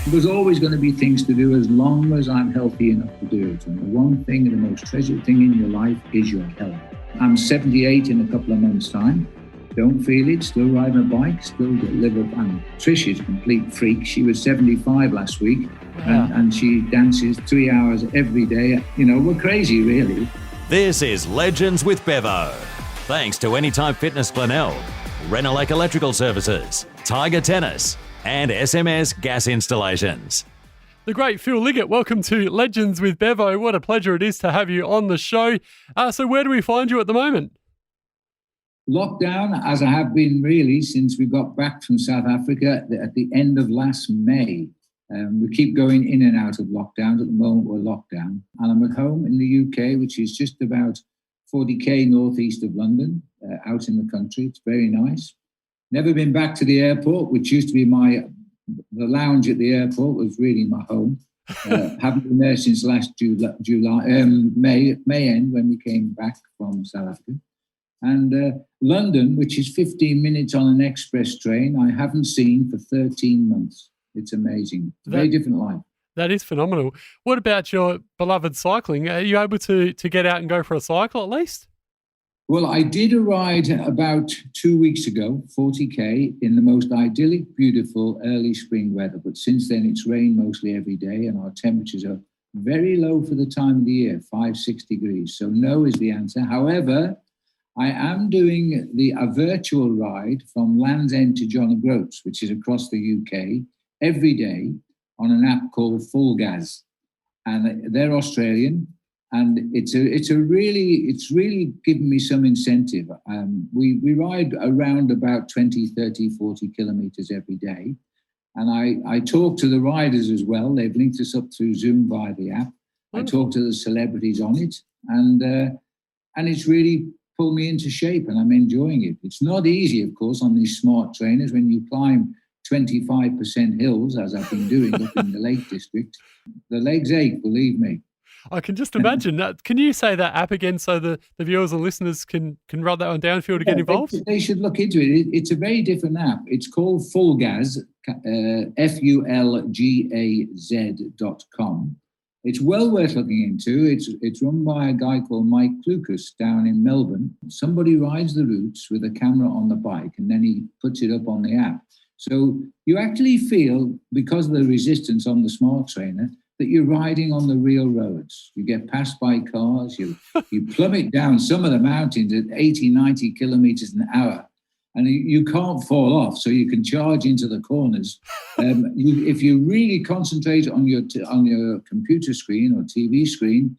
There's always going to be things to do as long as I'm healthy enough to do it. And the one thing, the most treasured thing in your life is your health. I'm 78 in a couple of months' time. Don't feel it, still riding a bike, still live up. And Trish is a complete freak. She was 75 last week. Wow. And she dances 3 hours every day. You know, we're crazy, really. This is Legends with Bevo. Thanks to Anytime Fitness Glenelg, Renelec Electrical Services, Tiger Tennis, and SMS Gas Installations. The great Phil Liggett, welcome to Legends with Bevo. What a pleasure it is to have you on the show. So where do we find you at the moment? Lockdown, as I have been really since we got back from South Africa at the end of last May. We keep going in and out of lockdowns. At the moment, we're locked down. And I'm at home in the UK, which is just about 40k northeast of London, out in the country. It's very nice. Never been back to the airport, which used to be the lounge at the airport was really my home. Haven't been there since last May end when we came back from South Africa. And London, which is 15 minutes on an express train, I haven't seen for 13 months. It's amazing. It's a very different life. That is phenomenal. What about your beloved cycling? Are you able to get out and go for a cycle at least? Well, I did a ride about 2 weeks ago, 40k, in the most idyllic, beautiful early spring weather. But since then, it's rained mostly every day, and our temperatures are very low for the time of the year, 5-6 degrees. So no is the answer. However, I am doing a virtual ride from Land's End to John O'Groats, which is across the UK, every day on an app called Full Gas. And they're Australian. And it's really given me some incentive. We ride around about 20, 30, 40 kilometers every day. And I talk to the riders as well. They've linked us up through Zoom via the app. I talk to the celebrities on it. And it's really pulled me into shape, and I'm enjoying it. It's not easy, of course, on these smart trainers when you climb 25% hills, as I've been doing up in the Lake District. The legs ache, believe me. I can just imagine that. Can you say that app again so the viewers and listeners can run that one down for you to get involved? They should look into it. It's a very different app. It's called Full Gas, fulgaz.com. It's well worth looking into. It's run by a guy called Mike Lucas down in Melbourne. Somebody rides the routes with a camera on the bike, and then he puts it up on the app. So you actually feel, because of the resistance on the smart trainer, that you're riding on the real roads. You get passed by cars, you plummet down some of the mountains at 80, 90 kilometers an hour, and you can't fall off, so you can charge into the corners. If you really concentrate on your computer screen or TV screen,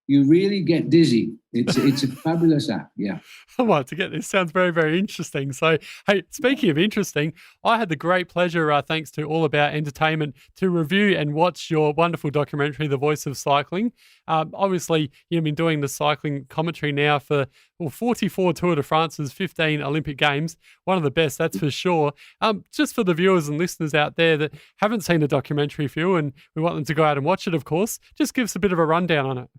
you really get dizzy. It's a fabulous app, yeah. I might have to get this. Sounds very, very interesting. So, hey, speaking of interesting, I had the great pleasure, thanks to All About Entertainment, to review and watch your wonderful documentary, The Voice of Cycling. Obviously, you've been doing the cycling commentary now for 44 Tour de France's, 15 Olympic Games. One of the best, that's for sure. Just for the viewers and listeners out there that haven't seen the documentary, Phil, and we want them to go out and watch it, of course, just give us a bit of a rundown on it.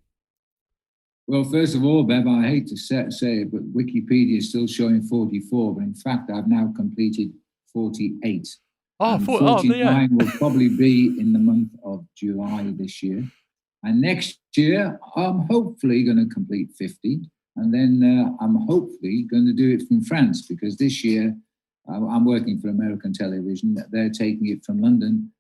Well, first of all, Bev, I hate to say it, but Wikipedia is still showing 44, but in fact, I've now completed 48. 49 will probably be in the month of July this year. And next year, I'm hopefully going to complete 50. And then I'm hopefully going to do it from France, because this year I'm working for American television. They're taking it from London,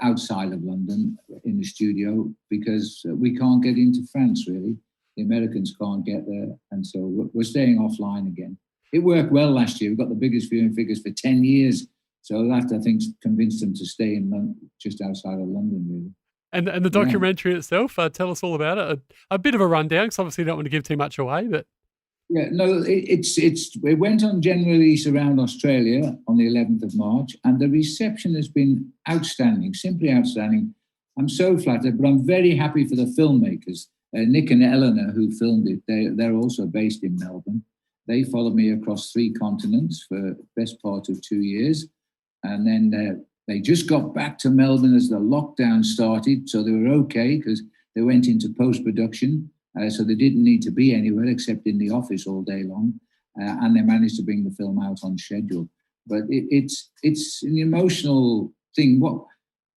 outside of London, in the studio, because we can't get into France, really. The Americans can't get there, and so we're staying offline again. It worked well last year. We got the biggest viewing figures for 10 years. So that, I think, convinced them to stay in London, just outside of London, really. And the documentary itself, tell us all about it. A bit of a rundown, because obviously you don't want to give too much away, but... Yeah, no, it went on general release around Australia on the 11th of March, and the reception has been outstanding, simply outstanding. I'm so flattered, but I'm very happy for the filmmakers. Nick and Eleanor, who filmed it, they're also based in Melbourne. They followed me across 3 continents for the best part of 2 years. And then they just got back to Melbourne as the lockdown started. So they were okay, because they went into post-production. So they didn't need to be anywhere except in the office all day long. And they managed to bring the film out on schedule. But it's an emotional thing.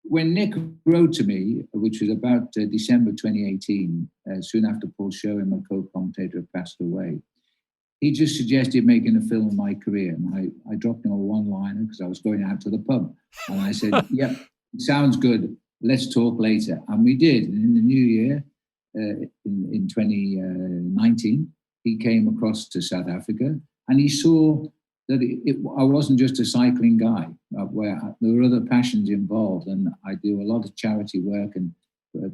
when Nick wrote to me, which was about December 2018, soon after Paul Sherwin, my co-commentator, had passed away, he just suggested making a film of my career. And I dropped him a one-liner because I was going out to the pub. And I said, yep, it sounds good. Let's talk later. And we did. And in the new year, in 2019, he came across to South Africa and he saw that I wasn't just a cycling guy, where there were other passions involved. And I do a lot of charity work and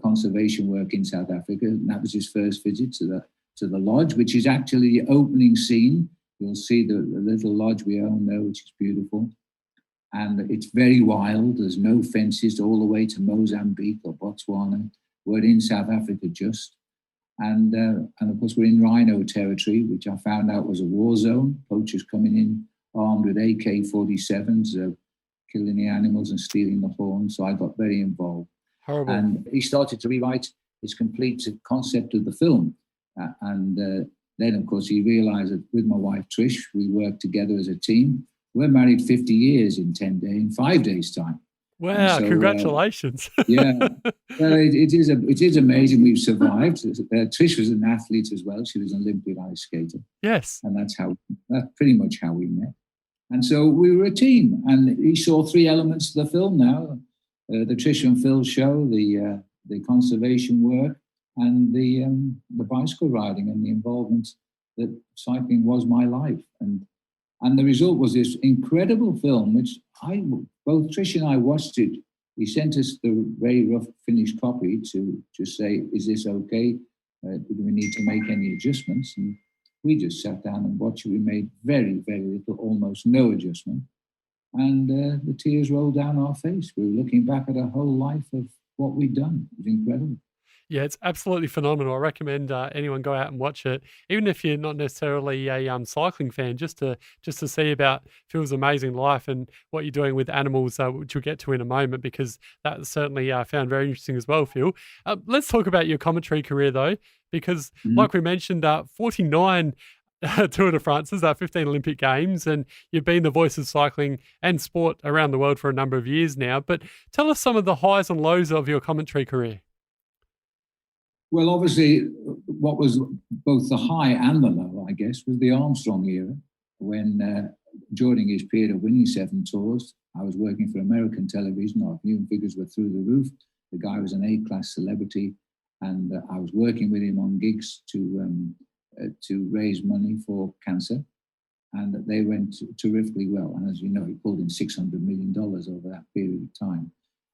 conservation work in South Africa. And that was his first visit to the lodge, which is actually the opening scene. You'll see the little lodge we own there, which is beautiful. And it's very wild. There's no fences all the way to Mozambique or Botswana. We're in South Africa just. And of course, we're in rhino territory, which I found out was a war zone. Poachers coming in armed with AK-47s, killing the animals and stealing the horns. So I got very involved. Horrible. And he started to rewrite his complete concept of the film. Then, of course, he realized that with my wife, Trish, we worked together as a team. We're married 50 years in 5 days' time. Wow, so, congratulations. Yeah, it is amazing we've survived. Trish was an athlete as well. She was an Olympic ice skater. Yes. And that's pretty much how we met. And so we were a team. And he saw three elements of the film now. The Trish and Phil show, the conservation work, and the bicycle riding and the involvement that cycling was my life. And the result was this incredible film, which both Trish and I watched it. He sent us the very rough finished copy to just say, is this okay? Do we need to make any adjustments? And we just sat down and watched it. We made very, very little, almost no adjustment. And the tears rolled down our face. We were looking back at our whole life of what we'd done. It was incredible. Yeah, it's absolutely phenomenal. I recommend anyone go out and watch it, even if you're not necessarily a cycling fan, just to see about Phil's amazing life and what you're doing with animals, which we'll get to in a moment, because that certainly found very interesting as well, Phil. Let's talk about your commentary career, though, because like we mentioned, 49 Tour de France's, 15 Olympic Games, and you've been the voice of cycling and sport around the world for a number of years now. But tell us some of the highs and lows of your commentary career. Well, obviously, what was both the high and the low, I guess, was the Armstrong era, when during his period of winning 7 tours, I was working for American television. Our viewing figures were through the roof. The guy was an A-class celebrity, and I was working with him on gigs to raise money for cancer, and they went terrifically well. And as you know, he pulled in $600 million over that period of time.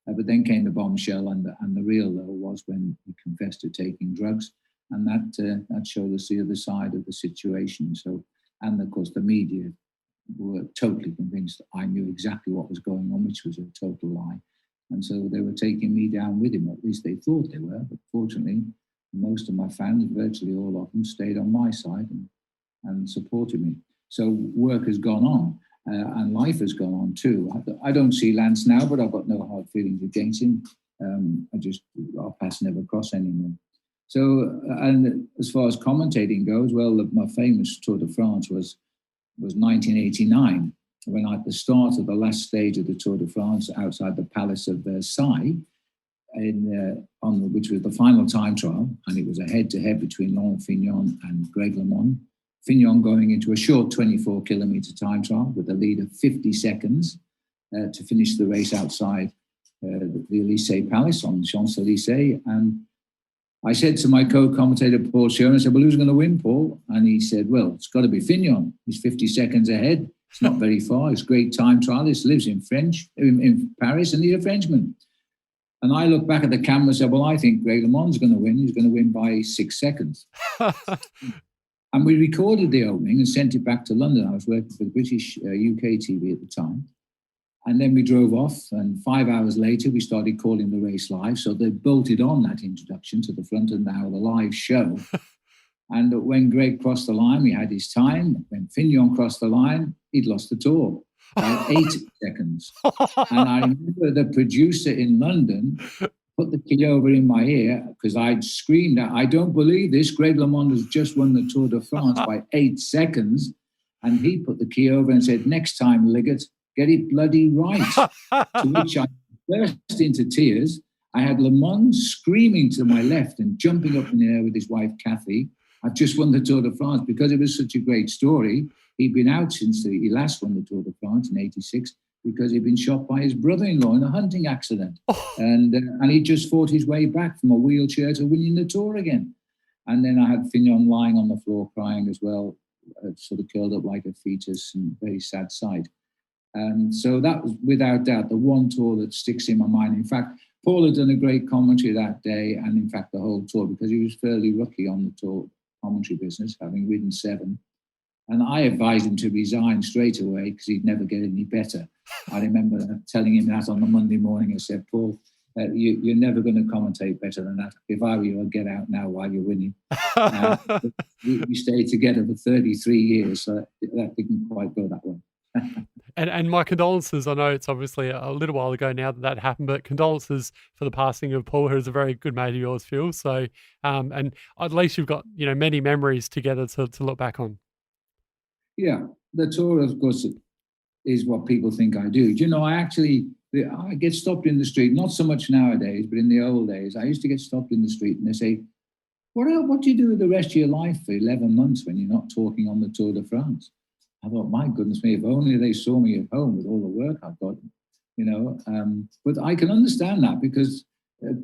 But then came the bombshell, and the real low was when he confessed to taking drugs, and that showed us the other side of the situation. So, and of course, the media were totally convinced I knew exactly what was going on, which was a total lie. And so they were taking me down with him. At least they thought they were. But fortunately, most of my fans, virtually all of them, stayed on my side and supported me. So work has gone on. And life has gone on too. I don't see Lance now, but I've got no hard feelings against him. Our paths never cross anymore. So, and as far as commentating goes, well, my famous Tour de France was 1989, when at the start of the last stage of the Tour de France, outside the Palace of Versailles, which was the final time trial, and it was a head-to-head between Laurent Fignon and Greg LeMond. Fignon going into a short 24-kilometre time trial with a lead of 50 seconds to finish the race outside the Élysée Palace on the Champs-Élysées. And I said to my co-commentator, Paul Sherwin, I said, well, who's going to win, Paul? And he said, well, it's got to be Fignon. He's 50 seconds ahead. It's not very far. It's a great time trialist, lives in Paris, and he's a Frenchman. And I looked back at the camera and said, well, I think Greg LeMond's going to win. He's going to win by 6 seconds. And we recorded the opening and sent it back to London. I was working for the British UK TV at the time. And then we drove off, and 5 hours later, we started calling the race live. So they bolted on that introduction to the front and now the live show. And when Greg crossed the line, we had his time. When Fignon crossed the line, he'd lost the tour by 8 seconds. And I remember the producer in London put the key over in my ear because I'd screamed out, I don't believe this. Greg LeMond has just won the Tour de France by 8 seconds. And he put the key over and said, next time, Liggett, get it bloody right. To which I burst into tears. I had Le Mans screaming to my left and jumping up in the air with his wife, Kathy. I've just won the Tour de France because it was such a great story. He'd been out since he last won the Tour de France in '86 because he'd been shot by his brother-in-law in a hunting accident. And he just fought his way back from a wheelchair to winning the Tour again. And then I had Fignon lying on the floor crying as well, sort of curled up like a fetus, and very sad sight. And so that was without doubt the one tour that sticks in my mind. In fact, Paul had done a great commentary that day, and in fact the whole tour, because he was fairly rookie on the tour commentary business, having ridden 7. And I advised him to resign straight away because he'd never get any better. I remember telling him that on the Monday morning. I said, Paul, you're never going to commentate better than that. If I were you, I'd get out now while you're winning. We stayed together for 33 years, so that didn't quite go that way. And my condolences. I know it's obviously a little while ago now that happened, but condolences for the passing of Paul, who's a very good mate of yours, Phil. So, and at least you've got, many memories together to look back on. Yeah, the tour, of course, is what people think I do. I get stopped in the street, not so much nowadays, but in the old days, I used to get stopped in the street and they say, what do you do with the rest of your life for 11 months when you're not talking on the Tour de France? I thought, my goodness me, if only they saw me at home with all the work I've got, But I can understand that because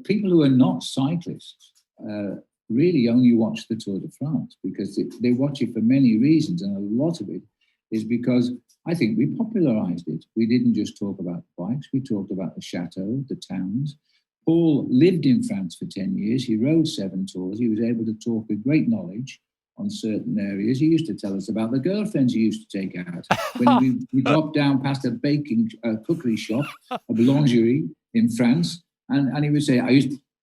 people who are not cyclists really only watch the Tour de France because they watch it for many reasons. And a lot of it is because I think we popularized it. We didn't just talk about the bikes. We talked about the chateau, the towns. Paul lived in France for 10 years. He rode 7 tours. He was able to talk with great knowledge on certain areas. He used to tell us about the girlfriends he used to take out. When we dropped down past a cookery shop, a boulangerie in France, and he would say,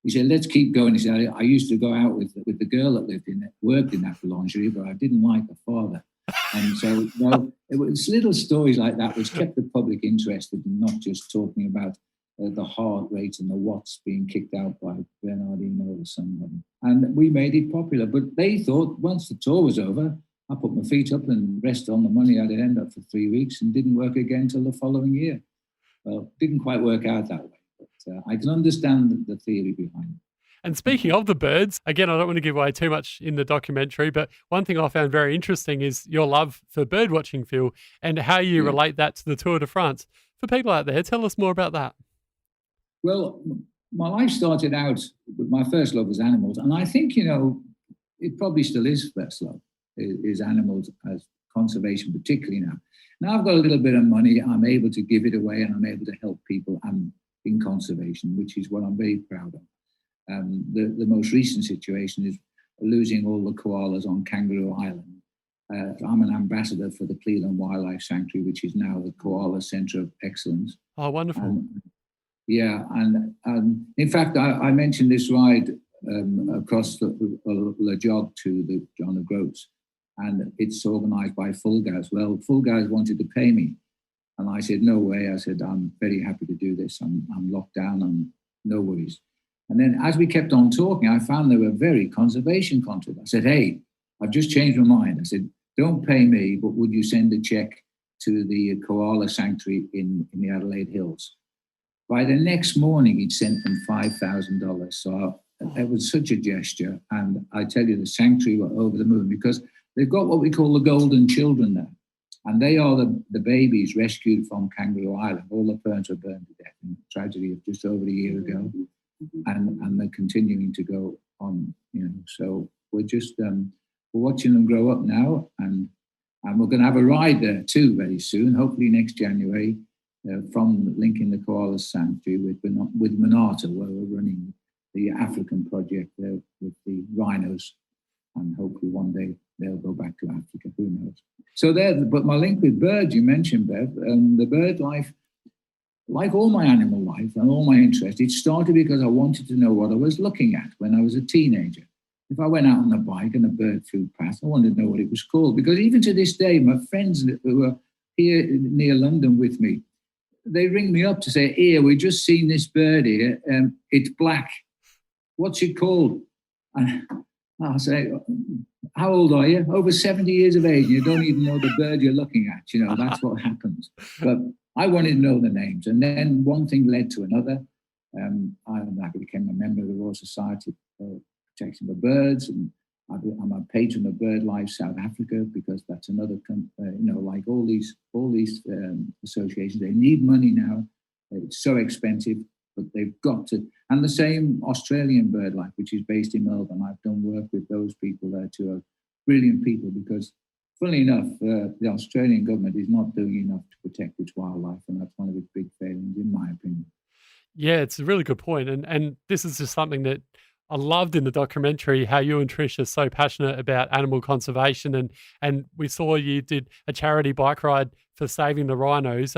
he said, let's keep going. He said, I used to go out with the girl that worked in that boulangerie, but I didn't like her father. And so, it was little stories like that which kept the public interested and not just talking about the heart rate and the watts being kicked out by Bernardino or somebody. And we made it popular. But they thought once the tour was over, I put my feet up and rested on the money I'd end up for 3 weeks and didn't work again till the following year. Well, didn't quite work out that way. But I can understand the theory behind it. And speaking of the birds, again, I don't want to give away too much in the documentary, but one thing I found very interesting is your love for bird watching, Phil, and how you relate that to the Tour de France. For people out there, tell us more about that. Well, my life started out with my first love was animals. And I think, it probably still is first love, is animals as conservation, particularly now. Now I've got a little bit of money. I'm able to give it away and I'm able to help people in conservation, which is what I'm very proud of. The most recent situation is losing all the koalas on Kangaroo Island. I'm an ambassador for the Cleveland Wildlife Sanctuary, which is now the Koala Center of Excellence. Oh, wonderful. And in fact, I mentioned this ride across the jog to the John O'Groats, and it's organised by Fulgaz. Well, Fulgaz wanted to pay me, and I said, no way. I said, I'm very happy to do this. I'm locked down, and no worries. And then as we kept on talking, I found they were very conservation conscious. I said, hey, I've just changed my mind. I said, don't pay me, but would you send a check to the Koala Sanctuary in the Adelaide Hills? By the next morning, he'd sent them $5,000. So it was such a gesture. And I tell you, the sanctuary were over the moon because they've got what we call the golden children there. And they are the babies rescued from Kangaroo Island. All the parents were burned to death in a tragedy of just over a year ago. And they're continuing to go on, So we're just we're watching them grow up now. And we're going to have a ride there too very soon, hopefully next January. From linking the Koala Sanctuary with Monata, where we're running the African project there with the rhinos, and hopefully one day they'll go back to Africa. Who knows? So but my link with birds, you mentioned, Bev, the bird life, like all my animal life and all my interest, it started because I wanted to know what I was looking at when I was a teenager. If I went out on a bike and a bird flew past, I wanted to know what it was called, because even to this day, my friends who were here near London with me, they ring me up to say, here, we've just seen this bird here. It's black. What's it called? And I'll say, how old are you? Over 70 years of age. You don't even know the bird you're looking at. That's what happens. But I wanted to know the names. And then one thing led to another. I became a member of the Royal Society for Protection of Birds, and I'm a patron of BirdLife South Africa, because that's another, like all these associations, they need money now. It's so expensive, but they've got to. And the same Australian BirdLife, which is based in Melbourne. I've done work with those people there too, are brilliant people, because funnily enough, the Australian government is not doing enough to protect its wildlife, and that's one of its big failings, in my opinion. Yeah, it's a really good point. And this is just something that I loved in the documentary, how you and Trish are so passionate about animal conservation. And we saw you did a charity bike ride for saving the rhinos.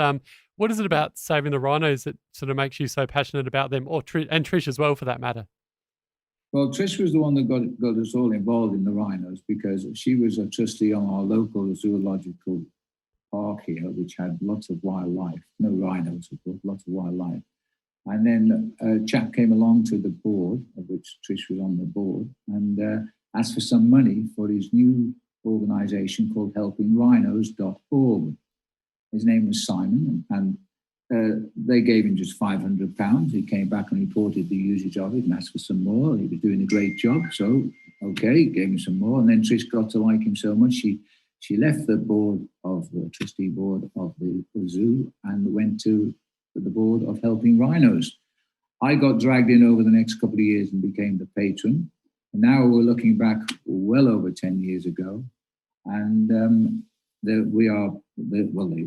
What is it about saving the rhinos that sort of makes you so passionate about them, and Trish as well, for that matter? Well, Trish was the one that got us all involved in the rhinos, because she was a trustee on our local zoological park here, which had lots of wildlife. No rhinos, of course, lots of wildlife. And then a chap came along to the board, of which Trish was on the board, and asked for some money for his new organisation called helpingrhinos.org. His name was Simon, and they gave him just £500. He came back and reported the usage of it and asked for some more. He was doing a great job, so okay, gave him some more. And then Trish got to like him so much, she left the board of the trustee board of the zoo and went to the board of Helping Rhinos. I got dragged in over the next couple of years and became the patron. And now we're looking back well over 10 years ago, and the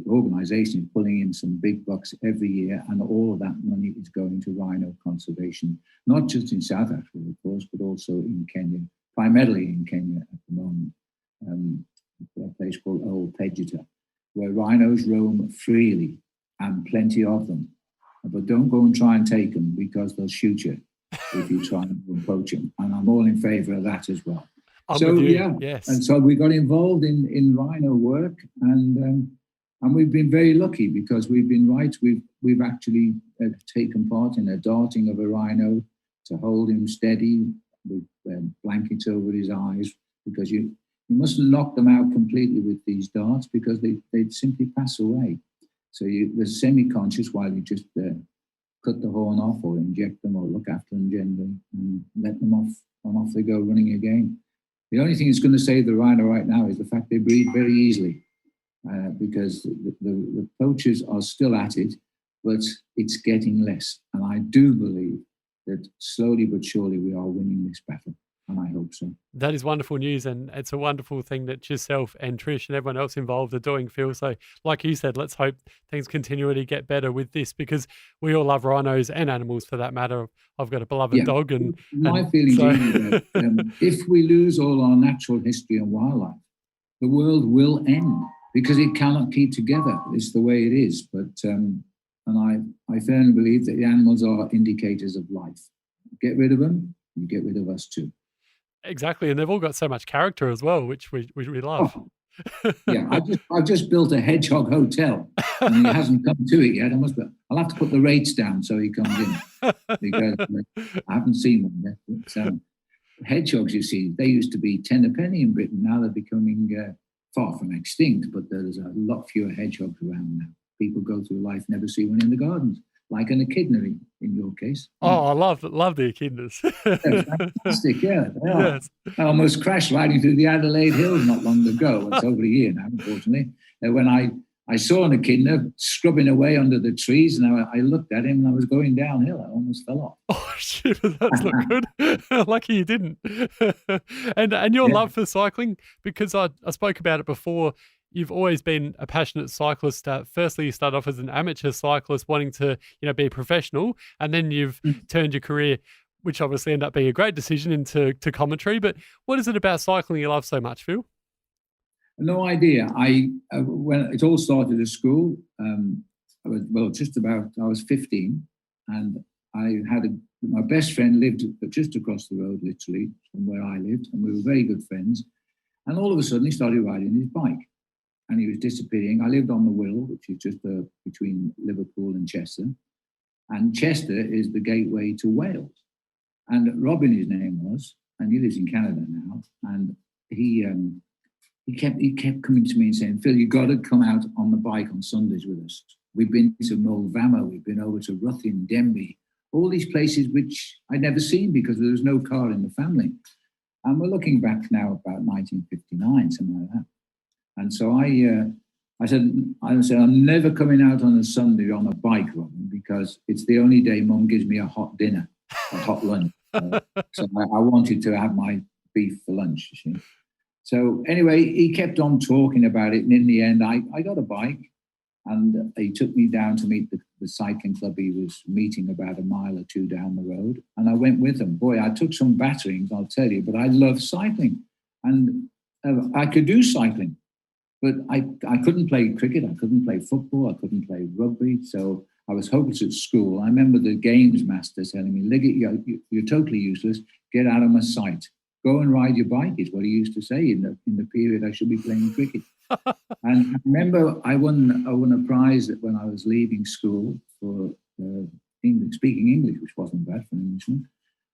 organisation is pulling in some big bucks every year, and all of that money is going to rhino conservation, not just in South Africa, of course, but also in Kenya, primarily in Kenya at the moment. A place called Old Pejita, where rhinos roam freely, and plenty of them. But don't go and try and take them, because they'll shoot you if you try and poach them. And I'm all in favour of that as well. Yes. And so we got involved in rhino work, and we've been very lucky, because we've been we've actually taken part in a darting of a rhino to hold him steady with blankets over his eyes, because you mustn't knock them out completely with these darts, because they'd simply pass away. So they're semi-conscious while you just cut the horn off or inject them or look after them generally and let them off, and off they go running again. The only thing that's going to save the rhino right now is the fact they breed very easily, because the poachers are still at it, but it's getting less. And I do believe that slowly but surely we are winning this battle. And I hope so. That is wonderful news, and it's a wonderful thing that yourself and Trish and everyone else involved are doing, Phil. So like you said, let's hope things continually get better with this, because we all love rhinos and animals for that matter. I've got a beloved dog. My feeling is that if we lose all our natural history and wildlife, the world will end, because it cannot keep together. It's the way it is. But and I firmly believe that the animals are indicators of life. Get rid of them, you get rid of us too. Exactly, and they've all got so much character as well, which we love. Yeah, I've just built a hedgehog hotel, and he hasn't come to it yet. I'll have to put the rates down so he comes in, because I haven't seen one yet. But, hedgehogs, you see, they used to be 10 a penny in Britain. Now they're becoming far from extinct, but there's a lot fewer hedgehogs around now. People go through life, never see one in the gardens, like an echidna in your case. Oh, I love the echidnas. They're fantastic, yeah. They are. Yes. I almost crashed riding through the Adelaide Hills not long ago. It's over a year now, unfortunately. When I saw an echidna scrubbing away under the trees, and I looked at him and I was going downhill. I almost fell off. Oh, shit, that's not good. Lucky you didn't. And your love for cycling, because I spoke about it before, you've always been a passionate cyclist. Firstly, you started off as an amateur cyclist wanting to, be a professional, and then you've turned your career, which obviously ended up being a great decision, into commentary. But what is it about cycling you love so much, Phil? No idea. When it all started at school, I was 15, and my best friend lived just across the road, literally, from where I lived, and we were very good friends. And all of a sudden, he started riding his bike, and he was disappearing. I lived on the Wirral, which is just between Liverpool and Chester. And Chester is the gateway to Wales. And Robin, his name was, and he lives in Canada now. And he kept coming to me and saying, "Phil, you've got to come out on the bike on Sundays with us." We've been to Mulvama, we've been over to Ruthin, Denby, all these places which I'd never seen because there was no car in the family. And we're looking back now about 1959, something like that. And so I said, I'm never coming out on a Sunday on a bike, Robin, because it's the only day Mum gives me a hot dinner, a hot lunch. So I wanted to have my beef for lunch, you see. So anyway, he kept on talking about it. And in the end, I got a bike, and he took me down to meet the cycling club he was meeting about a mile or two down the road. And I went with him. Boy, I took some batterings, I'll tell you, but I love cycling. And I could do cycling. But I couldn't play cricket, I couldn't play football, I couldn't play rugby. So I was hopeless at school. I remember the games master telling me, Liggett, you're totally useless. Get out of my sight. Go and ride your bike is what he used to say in the period I should be playing cricket. And I remember I won a prize when I was leaving school for speaking English, which wasn't bad for an Englishman.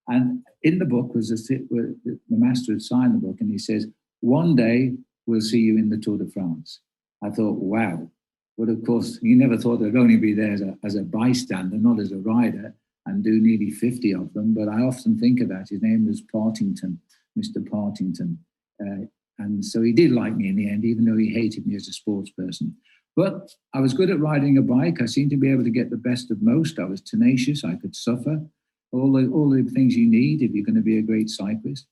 And in the book was the master had signed the book, and he says, one day we'll see you in the Tour de France. I thought, wow. But of course, he never thought I'd only be there as a bystander, not as a rider, and do nearly 50 of them. But I often think of that. His name was Partington, Mr. Partington. And so he did like me in the end, even though he hated me as a sports person. But I was good at riding a bike. I seemed to be able to get the best of most. I was tenacious. I could suffer. All the things you need if you're going to be a great cyclist.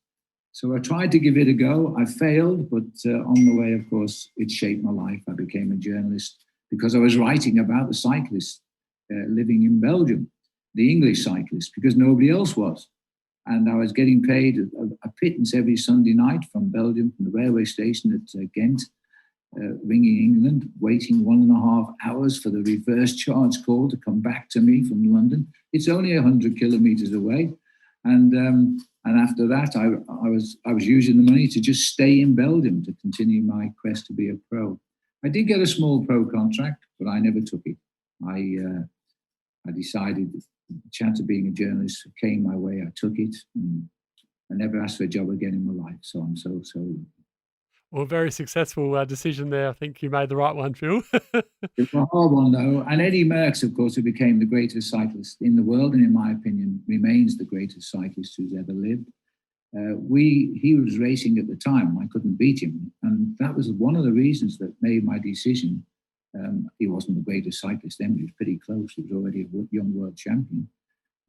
So I tried to give it a go. I failed, but on the way, of course, it shaped my life. I became a journalist because I was writing about the cyclists living in Belgium, the English cyclists, because nobody else was. And I was getting paid a pittance every Sunday night from Belgium, from the railway station at Ghent, ringing England, waiting 1.5 hours for the reverse charge call to come back to me from London. It's only 100 kilometers away. And after that, I was using the money to just stay in Belgium to continue my quest to be a pro. I did get a small pro contract, but I never took it. I decided the chance of being a journalist came my way. I took it, and I never asked for a job again in my life. So I'm so. Well, very successful decision there. I think you made the right one, Phil. It's a hard one, though. And Eddie Merckx, of course, who became the greatest cyclist in the world, and in my opinion, remains the greatest cyclist who's ever lived. He was racing at the time. I couldn't beat him. And that was one of the reasons that made my decision. He wasn't the greatest cyclist then, but he was pretty close. He was already a young world champion.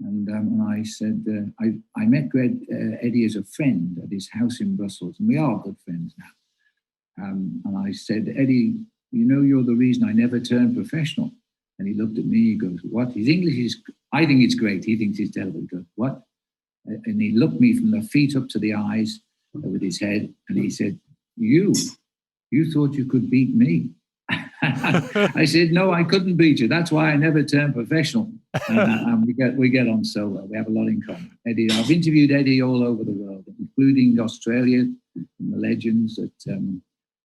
And I said, I met Eddie as a friend at his house in Brussels, and we are good friends now. And I said, Eddie, you know, you're the reason I never turned professional. And he looked at me, he goes, what? His English is, I think it's great. He thinks it's terrible. He goes, what? And he looked me from the feet up to the eyes with his head. And he said, you thought you could beat me. I said, no, I couldn't beat you. That's why I never turned professional. And we get on so well. We have a lot in common. Eddie, I've interviewed Eddie all over the world, including Australia, and the legends that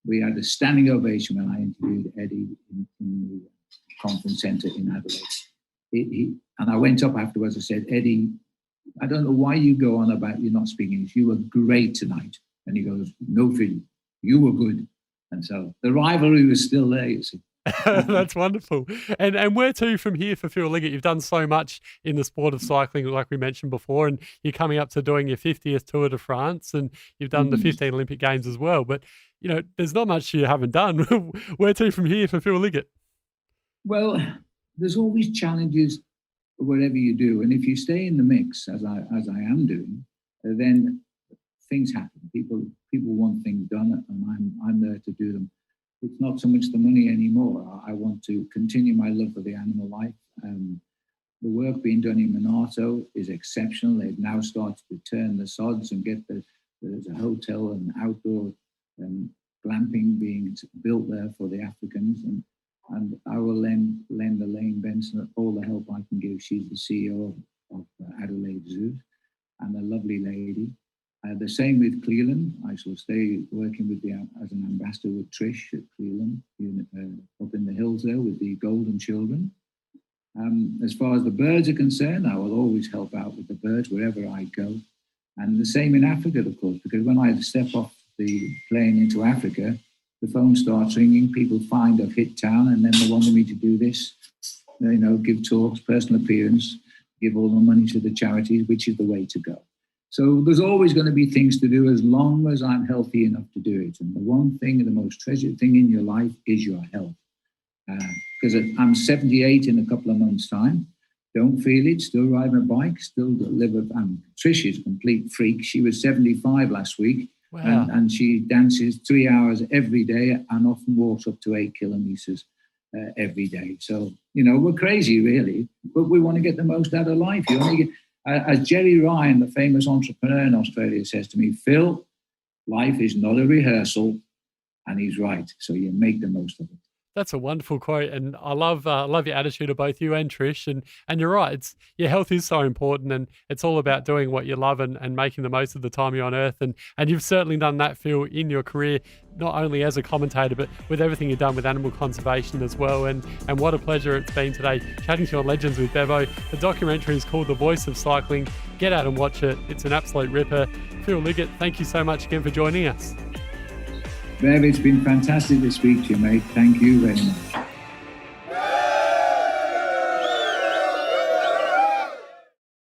we had a standing ovation when I interviewed Eddie in the conference centre in Adelaide. And I went up afterwards and said, Eddie, I don't know why you go on about you're not speaking English. You were great tonight. And he goes, no, Phil, you were good. And so the rivalry was still there, you see. That's wonderful. And where to from here for Phil Liggett? You've done so much in the sport of cycling, like we mentioned before, and you're coming up to doing your 50th Tour de France, and you've done the 15 Olympic Games as well. But, you know, there's not much you haven't done. Where to from here for Phil Liggett? Well, there's always challenges wherever you do. And if you stay in the mix, as I am doing, then things happen. People want things done, and I'm there to do them. It's not so much the money anymore. I want to continue my love for the animal life. The work being done in Monarto is exceptional. They've now started to turn the sods and get there's a hotel and outdoor glamping being built there for the Africans. And I will lend Elaine Benson all the help I can give. She's the CEO of Adelaide Zoo, and a lovely lady. The same with Cleveland. I shall stay working with as an ambassador with Trish at Cleveland, up in the hills there with the golden children. As far as the birds are concerned, I will always help out with the birds wherever I go. And the same in Africa, of course, because when I step off the plane into Africa, the phone starts ringing, people find I've hit town, and then they wanted me to do this. give talks, personal appearance, give all the money to the charities, which is the way to go. So there's always going to be things to do as long as I'm healthy enough to do it. And the one thing, the most treasured thing in your life is your health. Because I'm 78 in a couple of months' time. Don't feel it, still riding a bike, still live Trish is a complete freak. She was 75 last week. Wow. And she dances 3 hours every day and often walks up to 8 kilometers every day. So, we're crazy, really, but we want to get the most out of life. You only get, as Jerry Ryan, the famous entrepreneur in Australia, says to me, Phil, life is not a rehearsal, and he's right. So you make the most of it. That's a wonderful quote, and I love your attitude of both you and Trish. And you're right; your health is so important, and it's all about doing what you love and making the most of the time you're on Earth. And you've certainly done that, Phil, in your career, not only as a commentator, but with everything you've done with animal conservation as well. And what a pleasure it's been today chatting to you on Legends with Bevo. The documentary is called The Voice of Cycling. Get out and watch it; it's an absolute ripper. Phil Liggett, thank you so much again for joining us. Bev, it's been fantastic to speak to you, mate. Thank you very much.